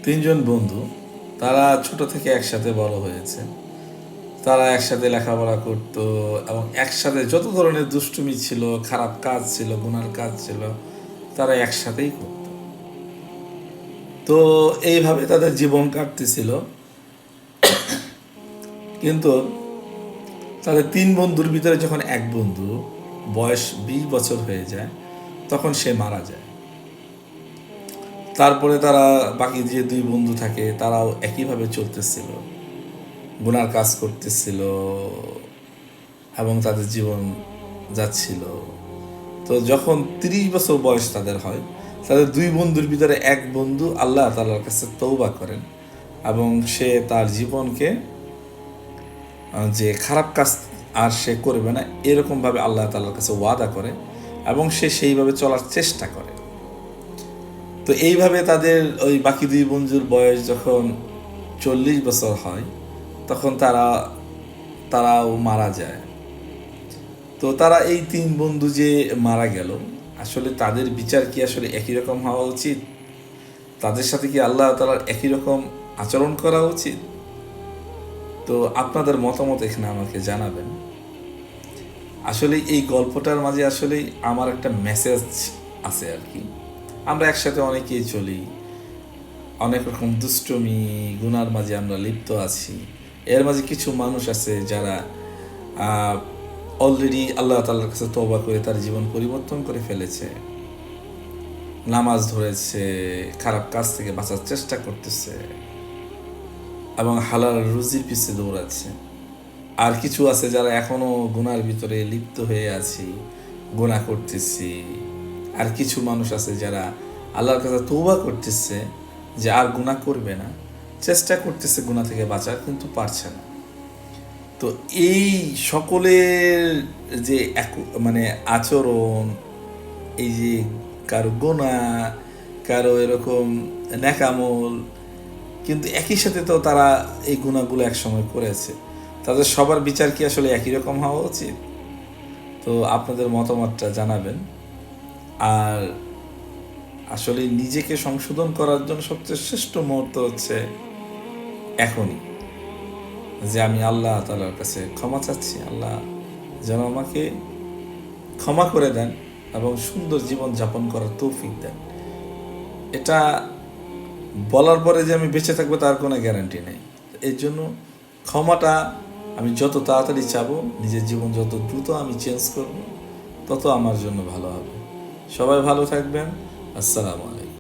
তিনজন বন্ধু, তারা ছোট থেকে একসাথে বড় হয়েছে। তারা একসাথে লেখাপড়া করতো এবং একসাথে যত ধরনের দুষ্টুমি ছিল, খারাপ কাজ ছিল, গুনার কাজ ছিল, তারা একসাথেই করত। তো এইভাবে তাদের জীবন কাটতেছিল। কিন্তু তাদের তিন বন্ধুর ভিতরে যখন এক বন্ধু বয়স 20 বছর হয়ে যায়, তখন সে মারা যায়। তারপরে তারা বাকি যে দুই বন্ধু থাকে তারাও একইভাবে চলতেছিল, গুনার কাজ করতেছিল এবং তাদের জীবন যাচ্ছিল। তো যখন 30 বছর বয়স তাদের হয়, তাদের দুই বন্ধুর ভিতরে এক বন্ধু আল্লাহ তাআলার কাছে তওবা করেন এবং সে তার জীবনকে যে খারাপ কাজ আর সে করবে না এরকমভাবে আল্লাহ তাআলার কাছে ওয়াদা করে এবং সে সেইভাবে চলার চেষ্টা করে। তো এইভাবে তাদের ওই বাকি দুই বন্ধুর বয়স যখন 40 বছর হয়, তখন তারাও মারা যায়। তো তারা এই তিন বন্ধু যে মারা গেল, আসলে তাদের বিচার কি আসলে একই রকম হওয়া উচিত? তাদের সাথে কি আল্লাহ তাআলার একই রকম আচরণ করা উচিত? তো আপনাদের মতামত এখানে আমাকে জানাবেন। আসলে এই গল্পটার মাঝে আসলে আমার একটা মেসেজ আছে আর কি। আমরা একসাথে অনেকেই চলি, অনেক রকম দুষ্টুমি গুনার মাঝে আমরা লিপ্ত আছি। এর মাঝে কিছু মানুষ আছে যারা অলরেডি আল্লাহ তাআলার কাছে তওবা করে তার জীবন পরিবর্তন করে ফেলেছে, নামাজ ধরেছে, খারাপ কাজ থেকে বাঁচার চেষ্টা করতেছে এবং হালাল রুজির পিছে দৌড়াচ্ছে। আর কিছু আছে যারা এখনো গুনার ভিতরে লিপ্ত হয়ে আছি, গুনাহ করতেছি। আর কিছু মানুষ আছে যারা আল্লাহর কাছে তওবা করতেছে যে আর গুনাহ করবে না, চেষ্টা করতেছে গুনাহ থেকে বাঁচার, কিন্তু পারছে না। তো এই সকলের যে মানে আচরণ, এই যে কারো গুনাহ, কারো এরকম নেকামল, কিন্তু একই সাথে তো তারা এই গুনাহগুলো একসময় করেছে। তাদের সবার বিচার কি আসলে একই রকম হওয়া উচিত? তো আপনাদের মতামতটা জানাবেন। আর আসলে নিজেকে সংশোধন করার জন্য সবচেয়ে শ্রেষ্ঠ মুহূর্ত হচ্ছে এখনই, যে আমি আল্লাহ তাআলার কাছে ক্ষমা চাচ্ছি, আল্লাহ যেন আমাকে ক্ষমা করে দেন এবং সুন্দর জীবন যাপন করার তৌফিক দেন। এটা বলার পরে যে আমি বেঁচে থাকবো তার কোনো গ্যারান্টি নেই। এর জন্য ক্ষমাটা আমি যত তাড়াতাড়ি চাবো, নিজের জীবন যত দ্রুত আমি চেঞ্জ করব, তত আমার জন্য ভালো হবে। সবাই ভালো থাকবেন। আসসালামু আলাইকুম।